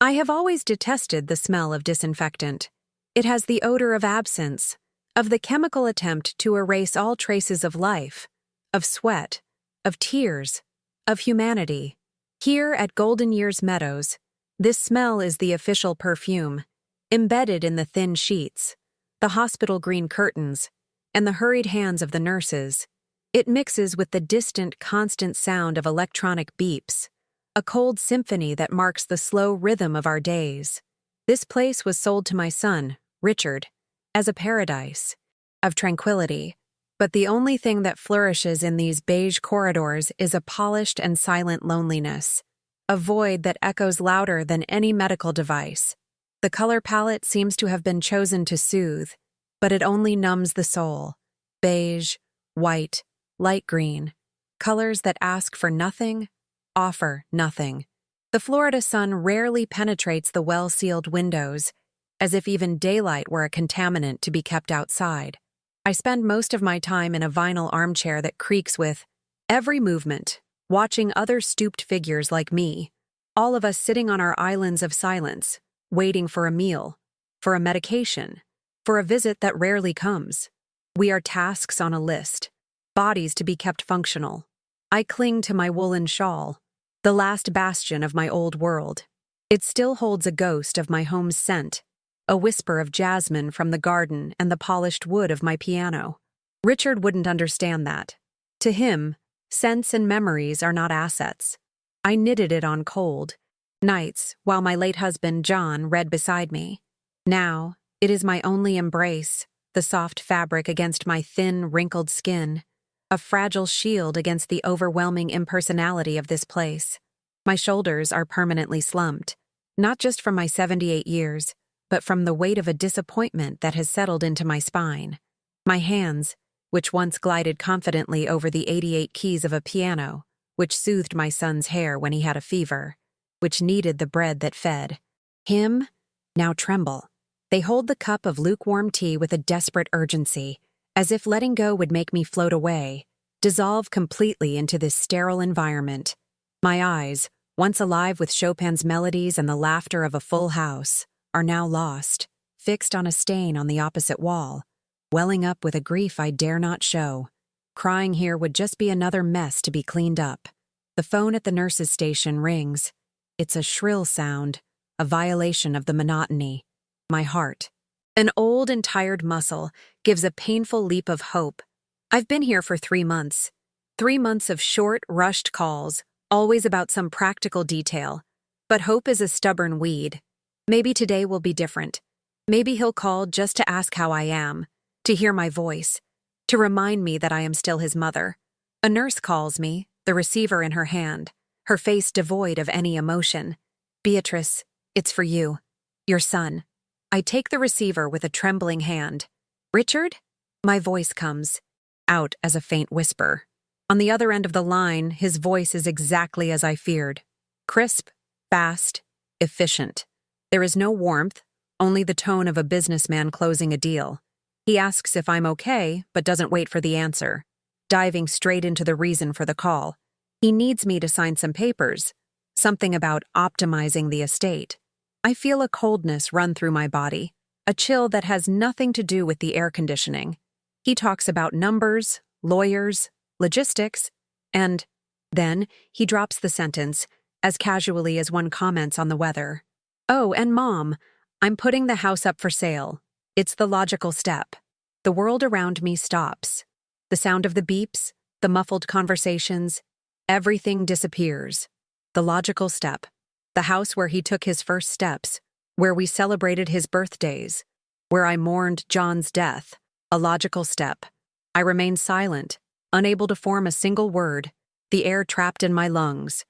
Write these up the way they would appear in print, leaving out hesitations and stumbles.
I have always detested the smell of disinfectant. It has the odor of absence, of the chemical attempt to erase all traces of life, of sweat, of tears, of humanity. Here at Golden Years Meadows, this smell is the official perfume, embedded in the thin sheets, the hospital green curtains, and the hurried hands of the nurses. It mixes with the distant, constant sound of electronic beeps, a cold symphony that marks the slow rhythm of our days. This place was sold to my son, Richard, as a paradise of tranquility, but the only thing that flourishes in these beige corridors is a polished and silent loneliness, a void that echoes louder than any medical device. The color palette seems to have been chosen to soothe, but it only numbs the soul. Beige, white, light green, colors that ask for nothing, offer nothing. The Florida sun rarely penetrates the well-sealed windows, as if even daylight were a contaminant to be kept outside. I spend most of my time in a vinyl armchair that creaks with every movement, watching other stooped figures like me, all of us sitting on our islands of silence, waiting for a meal, for a medication, for a visit that rarely comes. We are tasks on a list, bodies to be kept functional. I cling to my woolen shawl, the last bastion of my old world. It still holds a ghost of my home's scent, a whisper of jasmine from the garden and the polished wood of my piano. Richard wouldn't understand that. To him, scents and memories are not assets. I knitted it on cold nights while my late husband, John, read beside me. Now, it is my only embrace, the soft fabric against my thin, wrinkled skin, a fragile shield against the overwhelming impersonality of this place. My shoulders are permanently slumped, not just from my 78 years, but from the weight of a disappointment that has settled into my spine. My hands, which once glided confidently over the 88 keys of a piano, which soothed my son's hair when he had a fever, which kneaded the bread that fed him, now tremble. They hold the cup of lukewarm tea with a desperate urgency, as if letting go would make me float away, dissolve completely into this sterile environment. My eyes, once alive with Chopin's melodies and the laughter of a full house, are now lost, fixed on a stain on the opposite wall, welling up with a grief I dare not show. Crying here would just be another mess to be cleaned up. The phone at the nurse's station rings. It's a shrill sound, a violation of the monotony. My heart, an old and tired muscle, gives a painful leap of hope. I've been here for 3 months. 3 months of short, rushed calls, always about some practical detail. But hope is a stubborn weed. Maybe today will be different. Maybe he'll call just to ask how I am, to hear my voice, to remind me that I am still his mother. A nurse calls me, the receiver in her hand, her face devoid of any emotion. "Beatrice, it's for you. Your son." I take the receiver with a trembling hand. "Richard?" My voice comes, out as a faint whisper. On the other end of the line, his voice is exactly as I feared. Crisp, fast, efficient. There is no warmth, only the tone of a businessman closing a deal. He asks if I'm okay, but doesn't wait for the answer, diving straight into the reason for the call. He needs me to sign some papers, something about optimizing the estate. I feel a coldness run through my body, a chill that has nothing to do with the air conditioning. He talks about numbers, lawyers, logistics, and then he drops the sentence, as casually as one comments on the weather. "Oh, and Mom, I'm putting the house up for sale. It's the logical step." The world around me stops. The sound of the beeps, the muffled conversations, everything disappears. The logical step. The house where he took his first steps, where we celebrated his birthdays, where I mourned John's death. A logical step. I remain silent, unable to form a single word, the air trapped in my lungs.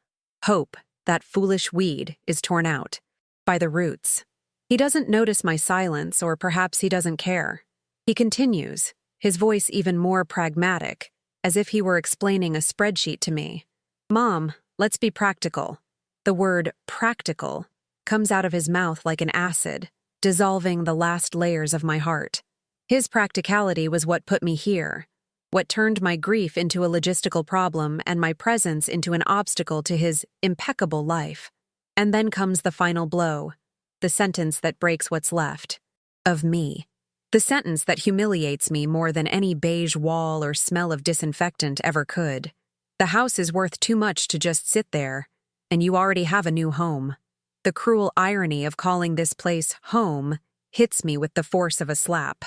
Hope, that foolish weed, is torn out. By the roots. He doesn't notice my silence, or perhaps he doesn't care. He continues, his voice even more pragmatic, as if he were explaining a spreadsheet to me. "Mom, let's be practical." The word practical comes out of his mouth like an acid, dissolving the last layers of my heart. His practicality was what put me here, what turned my grief into a logistical problem and my presence into an obstacle to his impeccable life. And then comes the final blow, the sentence that breaks what's left of me. The sentence that humiliates me more than any beige wall or smell of disinfectant ever could. The house is worth too much to just sit there, and you already have a new home. The cruel irony of calling this place home hits me with the force of a slap.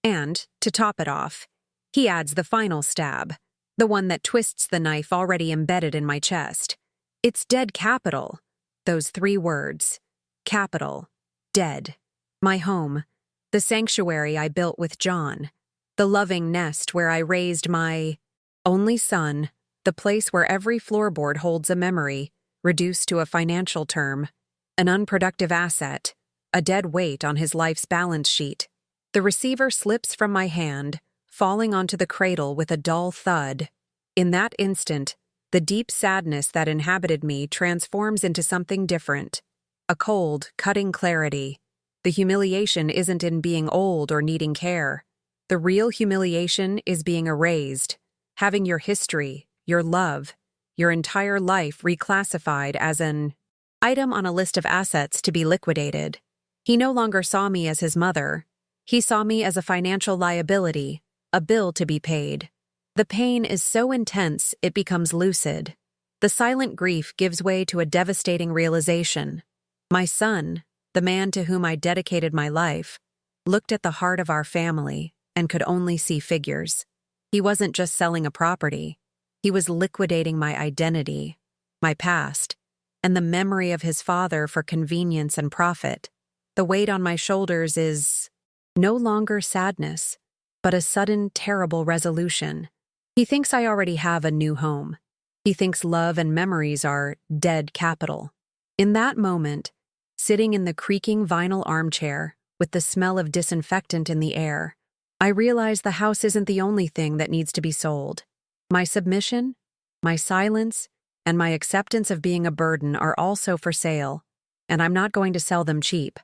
And, to top it off, he adds the final stab, the one that twists the knife already embedded in my chest. It's dead capital. Those 3 words. Capital. Dead. My home. The sanctuary I built with John. The loving nest where I raised my only son. The place where every floorboard holds a memory, reduced to a financial term. An unproductive asset. A dead weight on his life's balance sheet. The receiver slips from my hand, falling onto the cradle with a dull thud. In that instant, the deep sadness that inhabited me transforms into something different. A cold, cutting clarity. The humiliation isn't in being old or needing care. The real humiliation is being erased, having your history, your love, your entire life reclassified as an item on a list of assets to be liquidated. He no longer saw me as his mother. He saw me as a financial liability, a bill to be paid. The pain is so intense it becomes lucid. The silent grief gives way to a devastating realization. My son, the man to whom I dedicated my life, looked at the heart of our family and could only see figures. He wasn't just selling a property. He was liquidating my identity, my past, and the memory of his father for convenience and profit. The weight on my shoulders is no longer sadness, but a sudden, terrible resolution. He thinks I already have a new home. He thinks love and memories are dead capital. In that moment, sitting in the creaking vinyl armchair with the smell of disinfectant in the air, I realize the house isn't the only thing that needs to be sold. My submission, my silence, and my acceptance of being a burden are also for sale, and I'm not going to sell them cheap.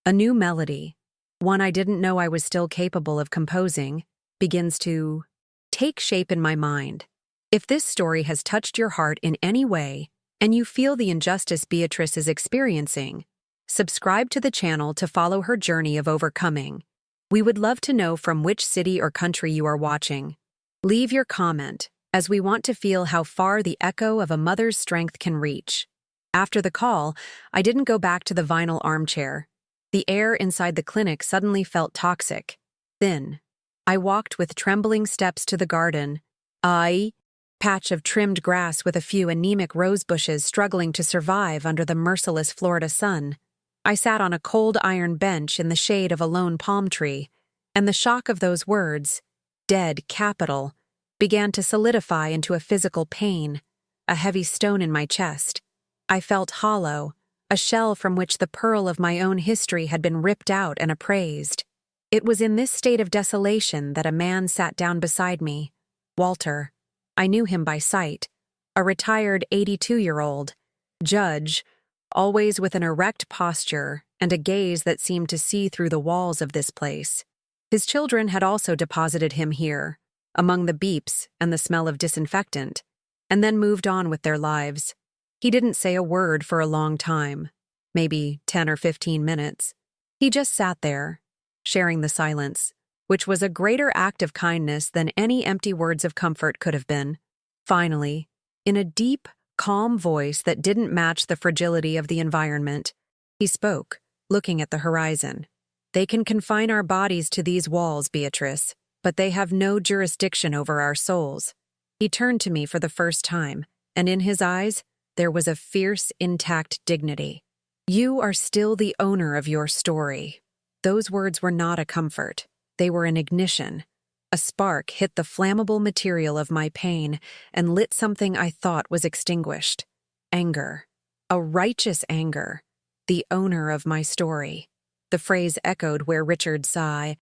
A new melody, one I didn't know I was still capable of composing, begins to take shape in my mind. If this story has touched your heart in any way, and you feel the injustice Beatrice is experiencing, subscribe to the channel to follow her journey of overcoming. We would love to know from which city or country you are watching. Leave your comment, as we want to feel how far the echo of a mother's strength can reach. After the call, I didn't go back to the vinyl armchair. The air inside the clinic suddenly felt toxic, thin. I walked with trembling steps to the garden, patch of trimmed grass with a few anemic rose bushes struggling to survive under the merciless Florida sun. I sat on a cold iron bench in the shade of a lone palm tree, and the shock of those words, dead capital, began to solidify into a physical pain, a heavy stone in my chest. I felt hollow, a shell from which the pearl of my own history had been ripped out and appraised. It was in this state of desolation that a man sat down beside me. Walter. I knew him by sight. A retired 82-year-old. Judge, always with an erect posture and a gaze that seemed to see through the walls of this place. His children had also deposited him here, among the beeps and the smell of disinfectant, and then moved on with their lives. He didn't say a word for a long time, maybe 10 or 15 minutes. He just sat there, sharing the silence, which was a greater act of kindness than any empty words of comfort could have been. Finally, in a deep, calm voice that didn't match the fragility of the environment, he spoke, looking at the horizon. They can confine our bodies to these walls, Beatrice, but they have no jurisdiction over our souls. He turned to me for the first time, and in his eyes, there was a fierce, intact dignity. You are still the owner of your story. Those words were not a comfort. They were an ignition. A spark hit the flammable material of my pain and lit something I thought was extinguished. Anger. A righteous anger. The owner of my story. The phrase echoed where Richard's sigh.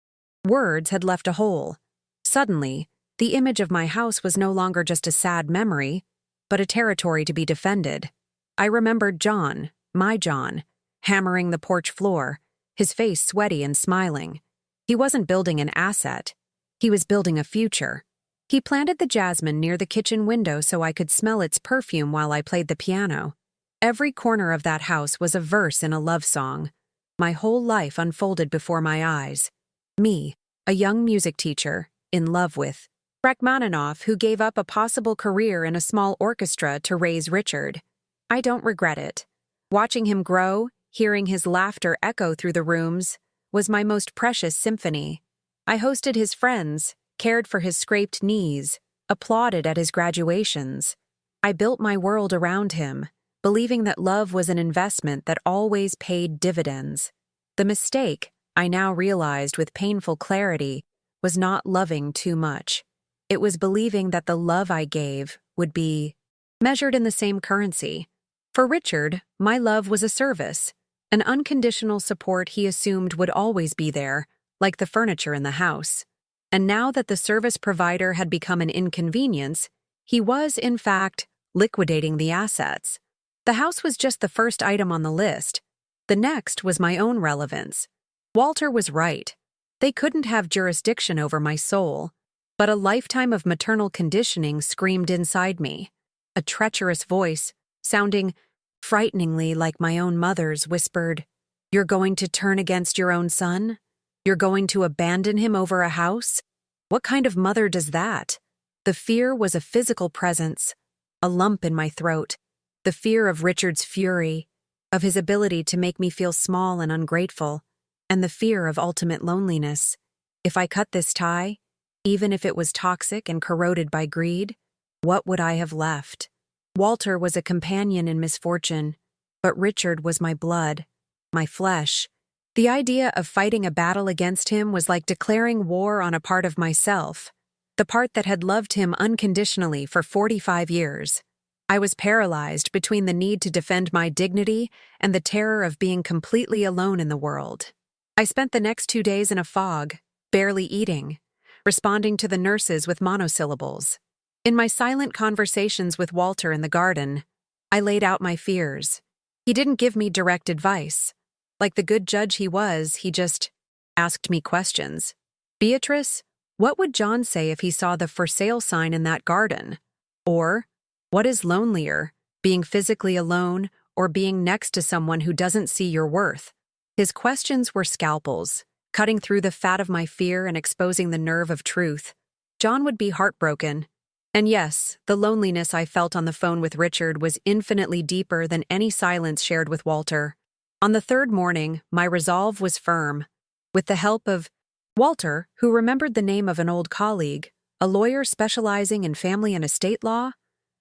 Words had left a hole. Suddenly, the image of my house was no longer just a sad memory, but a territory to be defended. I remembered John, my John, hammering the porch floor, his face sweaty and smiling. He wasn't building an asset. He was building a future. He planted the jasmine near the kitchen window so I could smell its perfume while I played the piano. Every corner of that house was a verse in a love song. My whole life unfolded before my eyes. Me, a young music teacher, in love with Rachmaninoff, who gave up a possible career in a small orchestra to raise Richard. I don't regret it. Watching him grow, hearing his laughter echo through the rooms, was my most precious symphony. I hosted his friends, cared for his scraped knees, applauded at his graduations. I built my world around him, believing that love was an investment that always paid dividends. The mistake, I now realized with painful clarity, was not loving too much. It was believing that the love I gave would be measured in the same currency. For Richard, my love was a service, an unconditional support he assumed would always be there, like the furniture in the house. And now that the service provider had become an inconvenience, he was, in fact, liquidating the assets. The house was just the first item on the list. The next was my own relevance. Walter was right. They couldn't have jurisdiction over my soul, but a lifetime of maternal conditioning screamed inside me. A treacherous voice, sounding frighteningly like my own mother's, whispered, "You're going to turn against your own son? You're going to abandon him over a house? What kind of mother does that?" The fear was a physical presence, a lump in my throat. The fear of Richard's fury, of his ability to make me feel small and ungrateful, and the fear of ultimate loneliness. If I cut this tie, even if it was toxic and corroded by greed, what would I have left? Walter was a companion in misfortune, but Richard was my blood, my flesh. The idea of fighting a battle against him was like declaring war on a part of myself, the part that had loved him unconditionally for 45 years. I was paralyzed between the need to defend my dignity and the terror of being completely alone in the world. I spent the next 2 days in a fog, barely eating, responding to the nurses with monosyllables. In my silent conversations with Walter in the garden, I laid out my fears. He didn't give me direct advice. Like the good judge he was, he just asked me questions. "Beatrice, what would John say if he saw the for sale sign in that garden?" Or, "What is lonelier, being physically alone or being next to someone who doesn't see your worth?" His questions were scalpels, cutting through the fat of my fear and exposing the nerve of truth. John would be heartbroken. And yes, the loneliness I felt on the phone with Richard was infinitely deeper than any silence shared with Walter. On the third morning, my resolve was firm. With the help of Walter, who remembered the name of an old colleague, a lawyer specializing in family and estate law,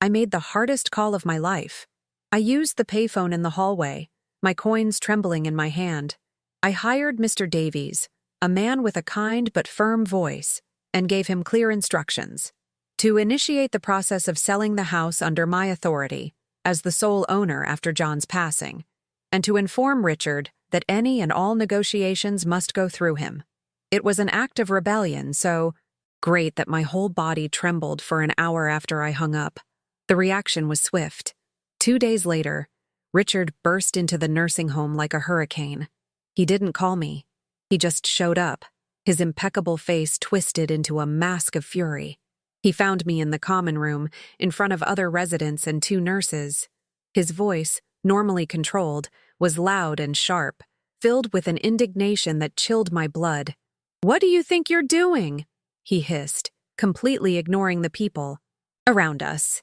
I made the hardest call of my life. I used the payphone in the hallway, my coins trembling in my hand. I hired Mr. Davies, a man with a kind but firm voice, and gave him clear instructions to initiate the process of selling the house under my authority, as the sole owner after John's passing, and to inform Richard that any and all negotiations must go through him. It was an act of rebellion, so great that my whole body trembled for an hour after I hung up. The reaction was swift. 2 days later, Richard burst into the nursing home like a hurricane. He didn't call me. He just showed up, his impeccable face twisted into a mask of fury. He found me in the common room, in front of other residents and 2 nurses. His voice, normally controlled, was loud and sharp, filled with an indignation that chilled my blood. "What do you think you're doing?" he hissed, completely ignoring the people around us.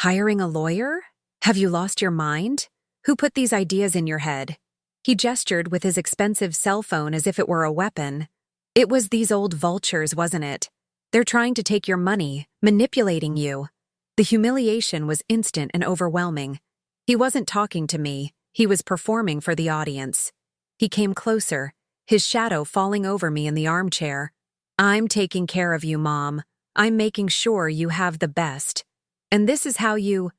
"Hiring a lawyer? Have you lost your mind? Who put these ideas in your head?" He gestured with his expensive cell phone as if it were a weapon. "It was these old vultures, wasn't it? They're trying to take your money, manipulating you." The humiliation was instant and overwhelming. He wasn't talking to me, he was performing for the audience. He came closer, his shadow falling over me in the armchair. "I'm taking care of you, Mom. I'm making sure you have the best. And this is how you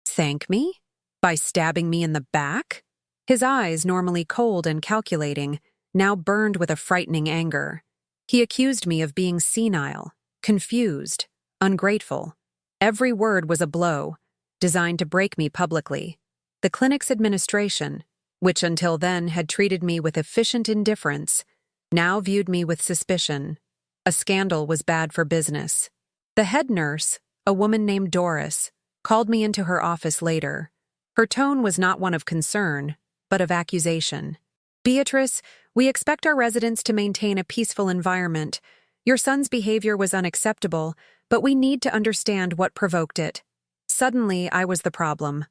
thank me? By stabbing me in the back?" His eyes, normally cold and calculating, now burned with a frightening anger. He accused me of being senile, confused, ungrateful. Every word was a blow, designed to break me publicly. The clinic's administration, which until then had treated me with efficient indifference, now viewed me with suspicion. A scandal was bad for business. The head nurse, a woman named Doris, called me into her office later. Her tone was not one of concern, but of accusation. "Beatrice, we expect our residents to maintain a peaceful environment. Your son's behavior was unacceptable, but we need to understand what provoked it." Suddenly, I was the problem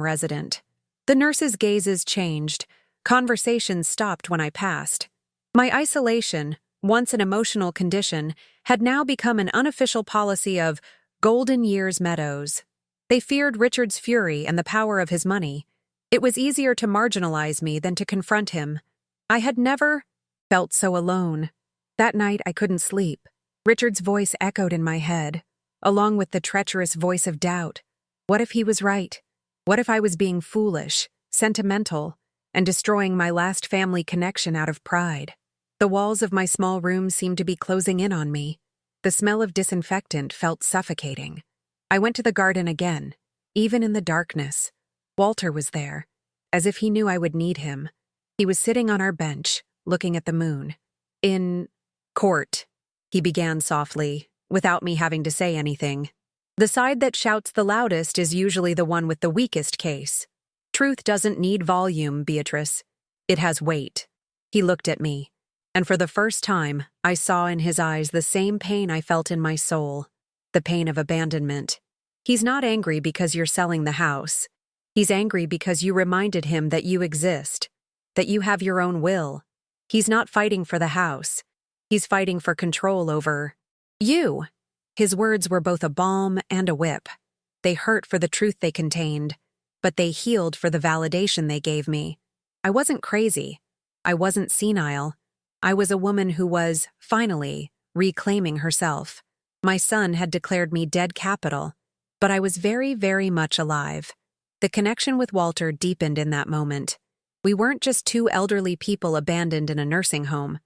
resident. The nurses' gazes changed. Conversations stopped when I passed. My isolation, once an emotional condition, had now become an unofficial policy of Golden Years Meadows. They feared Richard's fury and the power of his money. It was easier to marginalize me than to confront him. I had never felt so alone. That night I couldn't sleep. Richard's voice echoed in my head, along with the treacherous voice of doubt. What if he was right? What if I was being foolish, sentimental, and destroying my last family connection out of pride? The walls of my small room seemed to be closing in on me. The smell of disinfectant felt suffocating. I went to the garden again. Even in the darkness, Walter was there, as if he knew I would need him. He was sitting on our bench, looking at the moon. "In court," he began softly, without me having to say anything. "The side that shouts the loudest is usually the one with the weakest case. Truth doesn't need volume, Beatrice. It has weight." He looked at me, and for the first time, I saw in his eyes the same pain I felt in my soul, the pain of abandonment. "He's not angry because you're selling the house. He's angry because you reminded him that you exist, that you have your own will. He's not fighting for the house. He's fighting for control over you." His words were both a balm and a whip. They hurt for the truth they contained, but they healed for the validation they gave me. I wasn't crazy. I wasn't senile. I was a woman who was, finally, reclaiming herself. My son had declared me dead capital, but I was very, very much alive. The connection with Walter deepened in that moment. We weren't just two elderly people abandoned in a nursing home.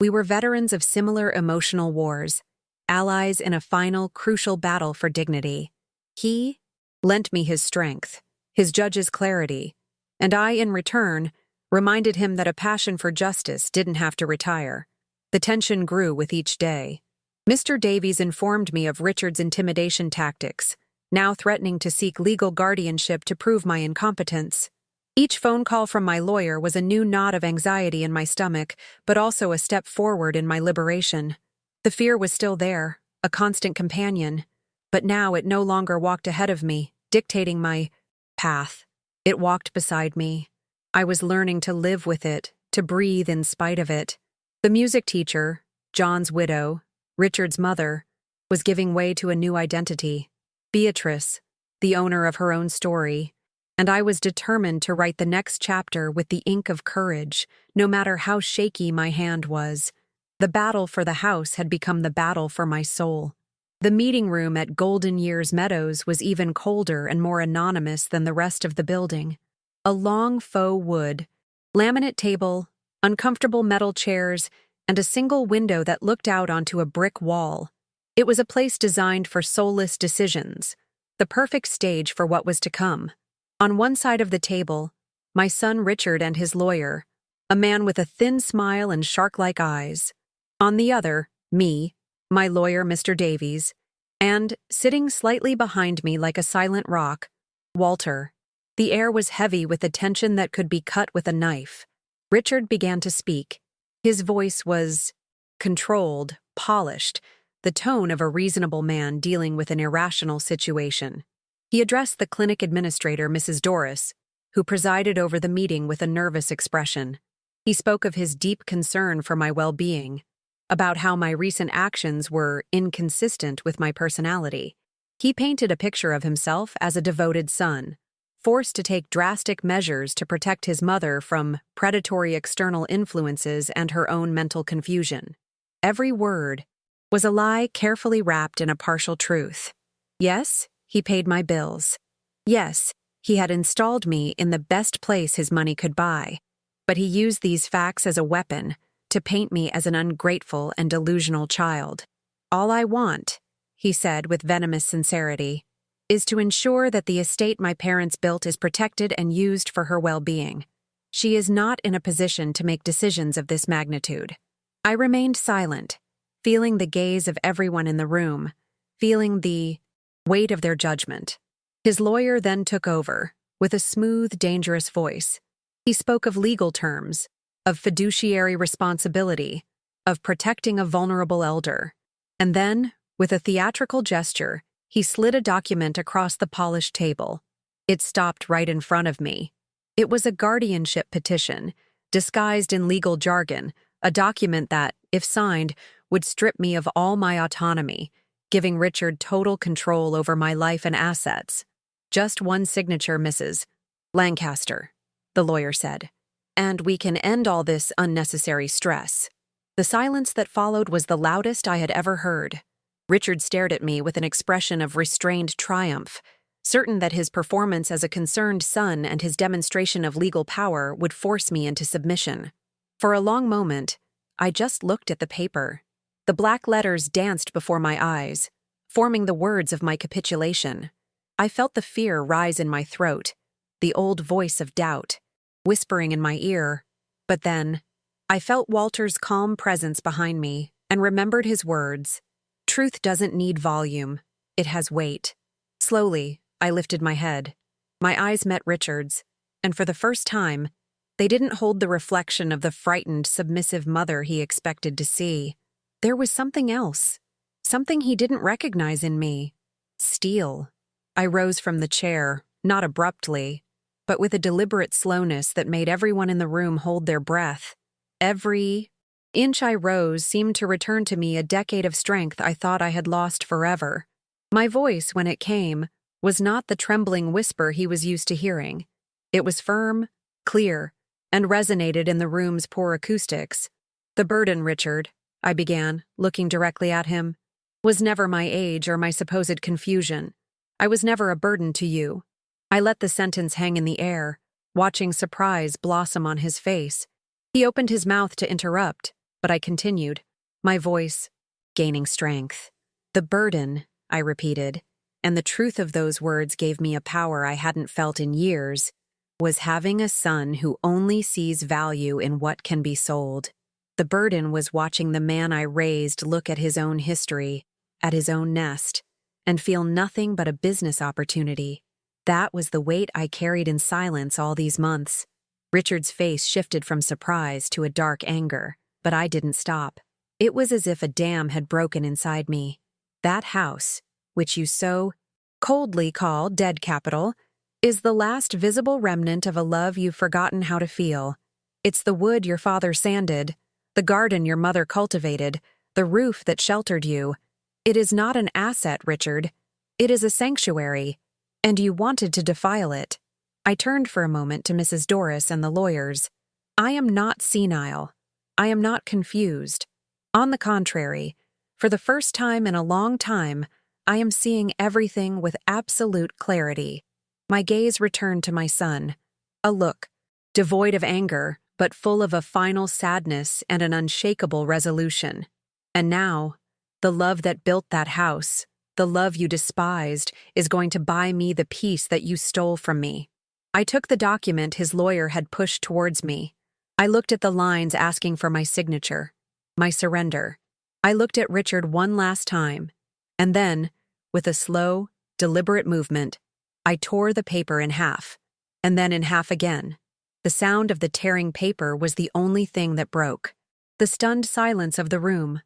We were veterans of similar emotional wars, allies in a final, crucial battle for dignity. He lent me his strength, his judge's clarity, and I, in return, reminded him that a passion for justice didn't have to retire. The tension grew with each day. Mr. Davies informed me of Richard's intimidation tactics, now threatening to seek legal guardianship to prove my incompetence. Each phone call from my lawyer was a new knot of anxiety in my stomach, but also a step forward in my liberation. The fear was still there, a constant companion, but now it no longer walked ahead of me, dictating my path. It walked beside me. I was learning to live with it, to breathe in spite of it. The music teacher, John's widow, Richard's mother, was giving way to a new identity. Beatrice, the owner of her own story, and I was determined to write the next chapter with the ink of courage, no matter how shaky my hand was. The battle for the house had become the battle for my soul. The meeting room at Golden Years Meadows was even colder and more anonymous than the rest of the building. A long faux wood, laminate table, uncomfortable metal chairs, and a single window that looked out onto a brick wall. It was a place designed for soulless decisions, the perfect stage for what was to come. On one side of the table, my son Richard and his lawyer, a man with a thin smile and shark-like eyes. On the other, me, my lawyer Mr. Davies, and, sitting slightly behind me like a silent rock, Walter. The air was heavy with a tension that could be cut with a knife. Richard began to speak. His voice was controlled, polished, the tone of a reasonable man dealing with an irrational situation. He addressed the clinic administrator, Mrs. Doris, who presided over the meeting with a nervous expression. He spoke of his deep concern for my well-being, about how my recent actions were inconsistent with my personality. He painted a picture of himself as a devoted son, forced to take drastic measures to protect his mother from predatory external influences and her own mental confusion. Every word was a lie carefully wrapped in a partial truth. Yes, he paid my bills. Yes, he had installed me in the best place his money could buy. But he used these facts as a weapon to paint me as an ungrateful and delusional child. "All I want," he said with venomous sincerity, "is to ensure that the estate my parents built is protected and used for her well-being. She is not in a position to make decisions of this magnitude." I remained silent, feeling the gaze of everyone in the room, feeling the weight of their judgment. His lawyer then took over, with a smooth, dangerous voice. He spoke of legal terms, of fiduciary responsibility, of protecting a vulnerable elder. And then, with a theatrical gesture, he slid a document across the polished table. It stopped right in front of me. It was a guardianship petition, disguised in legal jargon, a document that, if signed, would strip me of all my autonomy, giving Richard total control over my life and assets. Just one signature, Mrs. Lancaster, the lawyer said, and we can end all this unnecessary stress. The silence that followed was the loudest I had ever heard. Richard stared at me with an expression of restrained triumph, certain that his performance as a concerned son and his demonstration of legal power would force me into submission. For a long moment, I just looked at the paper. The black letters danced before my eyes, forming the words of my capitulation. I felt the fear rise in my throat, the old voice of doubt, whispering in my ear. But then, I felt Walter's calm presence behind me and remembered his words. Truth doesn't need volume, it has weight. Slowly, I lifted my head. My eyes met Richard's, and for the first time, they didn't hold the reflection of the frightened, submissive mother he expected to see. There was something else, something he didn't recognize in me. Steel. I rose from the chair, not abruptly, but with a deliberate slowness that made everyone in the room hold their breath. Every inch I rose seemed to return to me a decade of strength I thought I had lost forever. My voice, when it came, was not the trembling whisper he was used to hearing. It was firm, clear, and resonated in the room's poor acoustics. The burden, Richard, I began, looking directly at him, was never my age or my supposed confusion. I was never a burden to you. I let the sentence hang in the air, watching surprise blossom on his face. He opened his mouth to interrupt, but I continued, my voice gaining strength. The burden, I repeated, and the truth of those words gave me a power I hadn't felt in years, was having a son who only sees value in what can be sold. The burden was watching the man I raised look at his own history, at his own nest, and feel nothing but a business opportunity. That was the weight I carried in silence all these months. Richard's face shifted from surprise to a dark anger, but I didn't stop. It was as if a dam had broken inside me. That house, which you so coldly call dead capital, is the last visible remnant of a love you've forgotten how to feel. It's the wood your father sanded, the garden your mother cultivated, the roof that sheltered you. It is not an asset, Richard. It is a sanctuary, and you wanted to defile it. I turned for a moment to Mrs. Doris and the lawyers. I am not senile. I am not confused. On the contrary, for the first time in a long time, I am seeing everything with absolute clarity. My gaze returned to my son, a look, devoid of anger, but full of a final sadness and an unshakable resolution. And now, the love that built that house, the love you despised, is going to buy me the peace that you stole from me. I took the document his lawyer had pushed towards me. I looked at the lines asking for my signature, my surrender. I looked at Richard one last time, and then, with a slow, deliberate movement, I tore the paper in half, and then in half again. The sound of the tearing paper was the only thing that broke. The stunned silence of the room.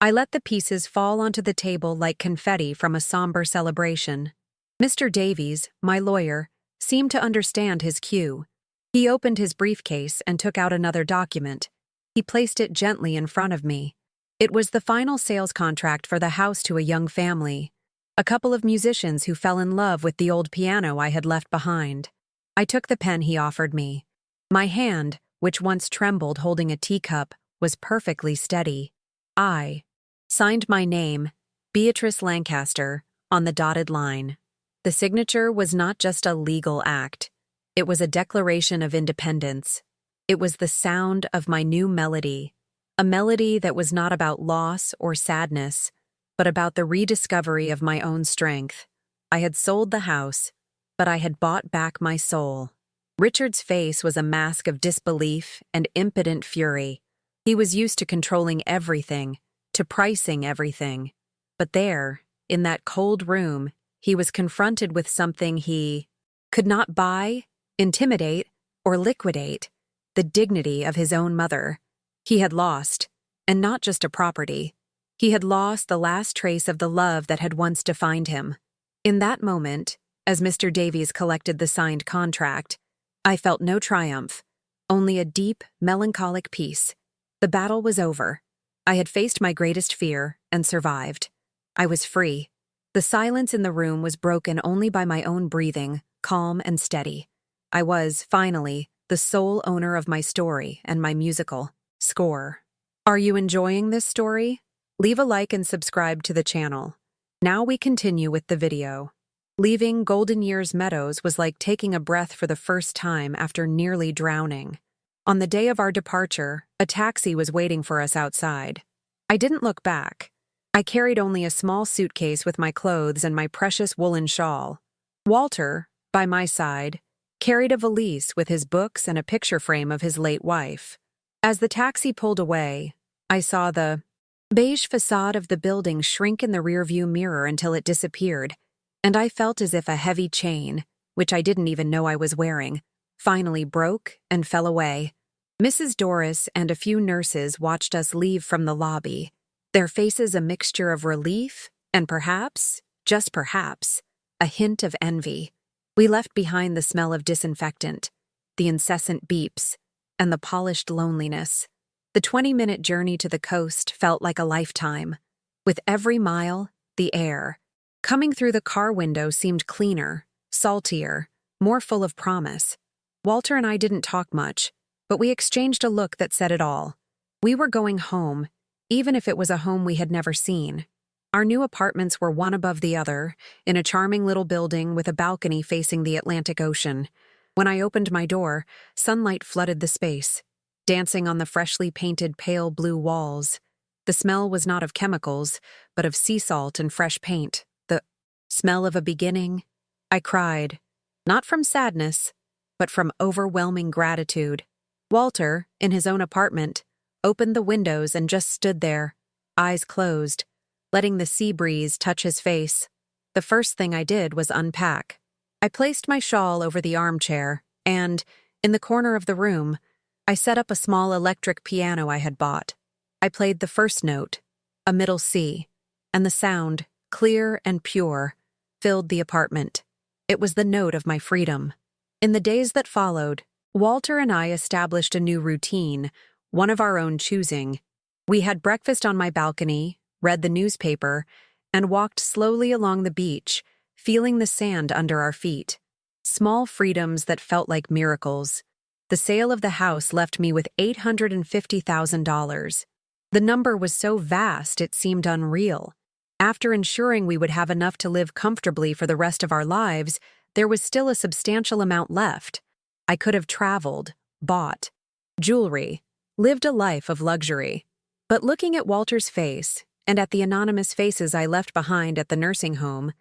I let the pieces fall onto the table like confetti from a somber celebration. Mr. Davies, my lawyer, seemed to understand his cue. He opened his briefcase and took out another document. He placed it gently in front of me. It was the final sales contract for the house to a young family, a couple of musicians who fell in love with the old piano I had left behind. I took the pen he offered me. My hand, which once trembled holding a teacup, was perfectly steady. I signed my name, Beatrice Lancaster, on the dotted line. The signature was not just a legal act. It was a declaration of independence. It was the sound of my new melody, a melody that was not about loss or sadness, but about the rediscovery of my own strength. I had sold the house, but I had bought back my soul. Richard's face was a mask of disbelief and impotent fury. He was used to controlling everything, to pricing everything. But there, in that cold room, he was confronted with something he could not buy, intimidate, or liquidate the dignity of his own mother. He had lost, and not just a property. He had lost the last trace of the love that had once defined him. In that moment, as Mr. Davies collected the signed contract, I felt no triumph, only a deep, melancholic peace. The battle was over. I had faced my greatest fear and survived. I was free. The silence in the room was broken only by my own breathing, calm and steady. I was, finally, the sole owner of my story and my musical score. Are you enjoying this story? Leave a like and subscribe to the channel. Now we continue with the video. Leaving Golden Years Meadows was like taking a breath for the first time after nearly drowning. On the day of our departure, a taxi was waiting for us outside. I didn't look back. I carried only a small suitcase with my clothes and my precious woolen shawl. Walter, by my side, carried a valise with his books and a picture frame of his late wife. As the taxi pulled away, I saw the beige facade of the building shrink in the rearview mirror until it disappeared, and I felt as if a heavy chain, which I didn't even know I was wearing, finally broke and fell away. Mrs. Doris and a few nurses watched us leave from the lobby, their faces a mixture of relief and perhaps, just perhaps, a hint of envy. We left behind the smell of disinfectant, the incessant beeps, and the polished loneliness. The 20-minute journey to the coast felt like a lifetime. With every mile, the air coming through the car window seemed cleaner, saltier, more full of promise. Walter and I didn't talk much, but we exchanged a look that said it all. We were going home, even if it was a home we had never seen. Our new apartments were one above the other, in a charming little building with a balcony facing the Atlantic Ocean. When I opened my door, sunlight flooded the space, dancing on the freshly painted pale blue walls. The smell was not of chemicals, but of sea salt and fresh paint. The smell of a beginning. I cried, not from sadness, but from overwhelming gratitude. Walter, in his own apartment, opened the windows and just stood there, eyes closed, letting the sea breeze touch his face. The first thing I did was unpack. I placed my shawl over the armchair, and, in the corner of the room, I set up a small electric piano I had bought. I played the first note, a middle C, and the sound, clear and pure, filled the apartment. It was the note of my freedom. In the days that followed, Walter and I established a new routine, one of our own choosing. We had breakfast on my balcony, read the newspaper, and walked slowly along the beach, feeling the sand under our feet. Small freedoms that felt like miracles. The sale of the house left me with $850,000. The number was so vast it seemed unreal. After ensuring we would have enough to live comfortably for the rest of our lives, there was still a substantial amount left. I could have traveled, bought jewelry, lived a life of luxury. But looking at Walter's face, and at the anonymous faces I left behind at the nursing home,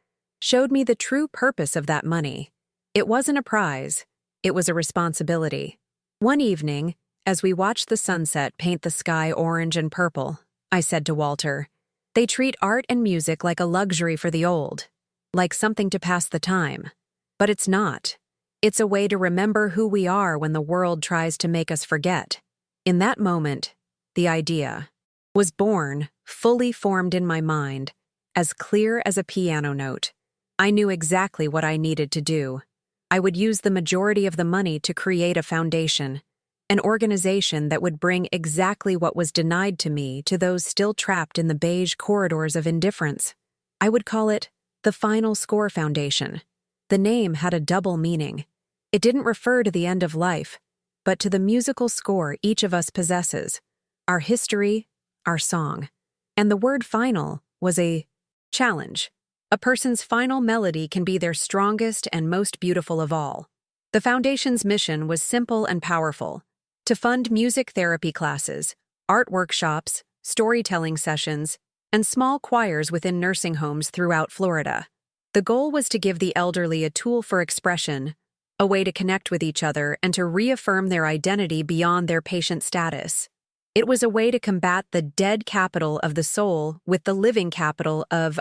showed me the true purpose of that money. It wasn't a prize, it was a responsibility. One evening, as we watched the sunset paint the sky orange and purple, I said to Walter, "They treat art and music like a luxury for the old, like something to pass the time. But it's not. It's a way to remember who we are when the world tries to make us forget." In that moment, the idea was born, fully formed in my mind, as clear as a piano note. I knew exactly what I needed to do. I would use the majority of the money to create a foundation, an organization that would bring exactly what was denied to me to those still trapped in the beige corridors of indifference. I would call it the Final Score Foundation. The name had a double meaning. It didn't refer to the end of life, but to the musical score each of us possesses, our history, our song. And the word final was a challenge. A person's final melody can be their strongest and most beautiful of all. The foundation's mission was simple and powerful: to fund music therapy classes, art workshops, storytelling sessions, and small choirs within nursing homes throughout Florida. The goal was to give the elderly a tool for expression, a way to connect with each other and to reaffirm their identity beyond their patient status. It was a way to combat the dead capital of the soul with the living capital of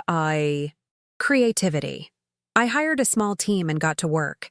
creativity. I hired a small team and got to work.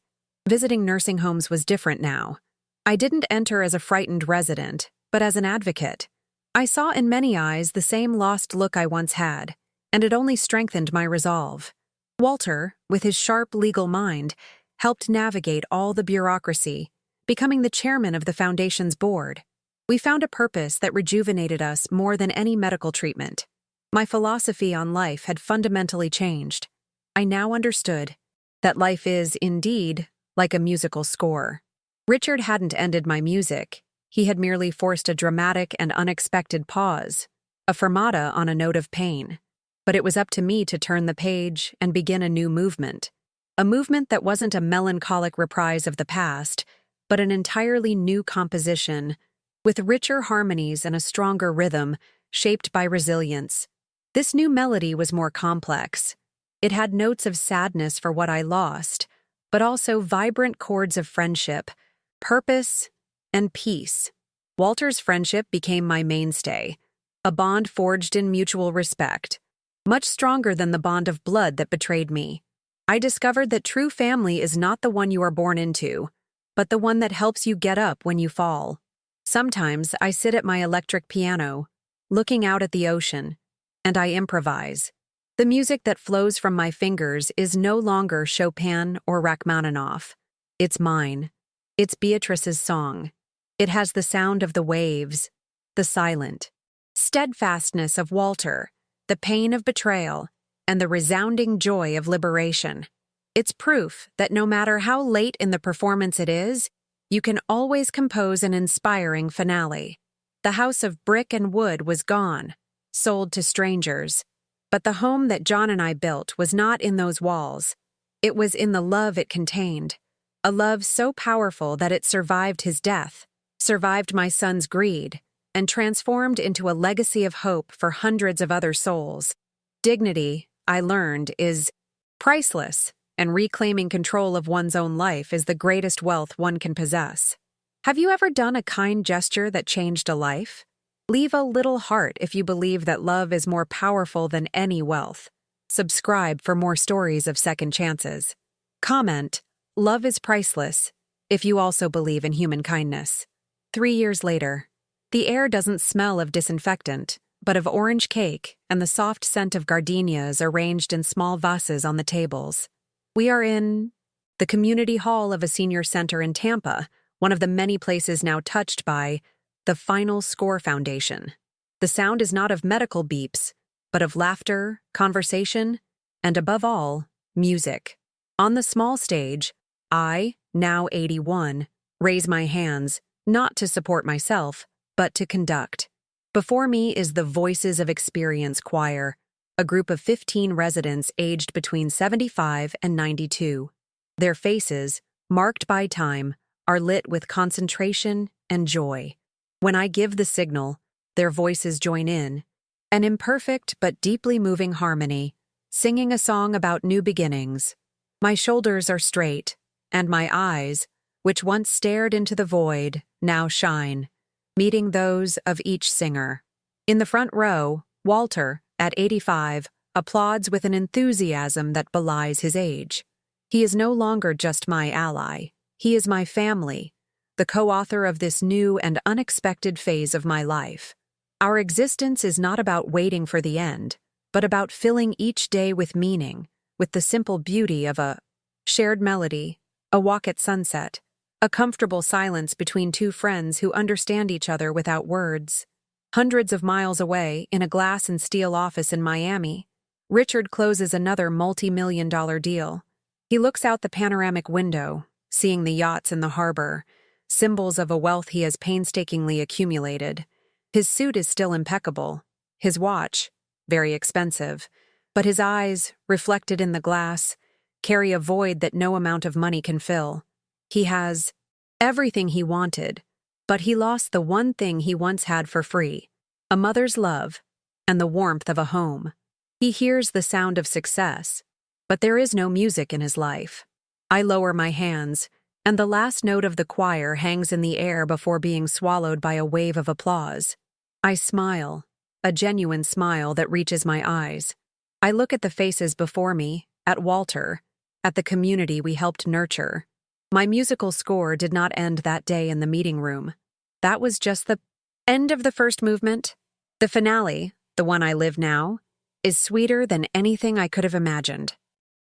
Visiting nursing homes was different now. I didn't enter as a frightened resident, but as an advocate. I saw in many eyes the same lost look I once had, and it only strengthened my resolve. Walter, with his sharp legal mind, helped navigate all the bureaucracy, becoming the chairman of the Foundation's board. We found a purpose that rejuvenated us more than any medical treatment. My philosophy on life had fundamentally changed. I now understood that life is, indeed, like a musical score. Richard hadn't ended my music. He had merely forced a dramatic and unexpected pause, a fermata on a note of pain. But it was up to me to turn the page and begin a new movement. A movement that wasn't a melancholic reprise of the past, but an entirely new composition, with richer harmonies and a stronger rhythm, shaped by resilience. This new melody was more complex. It had notes of sadness for what I lost, but also vibrant chords of friendship, purpose, and peace. Walter's friendship became my mainstay, a bond forged in mutual respect, much stronger than the bond of blood that betrayed me. I discovered that true family is not the one you are born into, but the one that helps you get up when you fall. Sometimes I sit at my electric piano, looking out at the ocean, and I improvise. The music that flows from my fingers is no longer Chopin or Rachmaninoff. It's mine. It's Beatrice's song. It has the sound of the waves, the silent steadfastness of Walter, the pain of betrayal, and the resounding joy of liberation. It's proof that no matter how late in the performance it is, you can always compose an inspiring finale. The house of brick and wood was gone, sold to strangers. But the home that John and I built was not in those walls. It was in the love it contained. A love so powerful that it survived his death, survived my son's greed, and transformed into a legacy of hope for hundreds of other souls. Dignity, I learned, is priceless, and reclaiming control of one's own life is the greatest wealth one can possess. Have you ever done a kind gesture that changed a life? Leave a little heart if you believe that love is more powerful than any wealth. Subscribe for more stories of second chances. Comment, "Love is priceless," if you also believe in human kindness. 3 years later, the air doesn't smell of disinfectant, but of orange cake and the soft scent of gardenias arranged in small vases on the tables. We are in the community hall of a senior center in Tampa, one of the many places now touched by the Final Score Foundation. The sound is not of medical beeps, but of laughter, conversation, and above all, music. On the small stage, I, now 81, raise my hands, not to support myself, but to conduct. Before me is the Voices of Experience Choir, a group of 15 residents aged between 75 and 92. Their faces, marked by time, are lit with concentration and joy. When I give the signal, their voices join in, an imperfect but deeply moving harmony, singing a song about new beginnings. My shoulders are straight, and my eyes, which once stared into the void, now shine, meeting those of each singer. In the front row, Walter, at 85, applauds with an enthusiasm that belies his age. He is no longer just my ally. He is my family, the co-author of this new and unexpected phase of my life. Our existence is not about waiting for the end, but about filling each day with meaning, with the simple beauty of a shared melody, a walk at sunset, a comfortable silence between two friends who understand each other without words. Hundreds of miles away, in a glass and steel office in Miami, Richard closes another multi-million-dollar deal. He looks out the panoramic window, seeing the yachts in the harbor, symbols of a wealth he has painstakingly accumulated. His suit is still impeccable, his watch, very expensive, but his eyes, reflected in the glass, carry a void that no amount of money can fill. He has everything he wanted, but he lost the one thing he once had for free, a mother's love and the warmth of a home. He hears the sound of success, but there is no music in his life. I lower my hands, and the last note of the choir hangs in the air before being swallowed by a wave of applause. I smile, a genuine smile that reaches my eyes. I look at the faces before me, at Walter, at the community we helped nurture. My musical score did not end that day in the meeting room. That was just the end of the first movement. The finale, the one I live now, is sweeter than anything I could have imagined.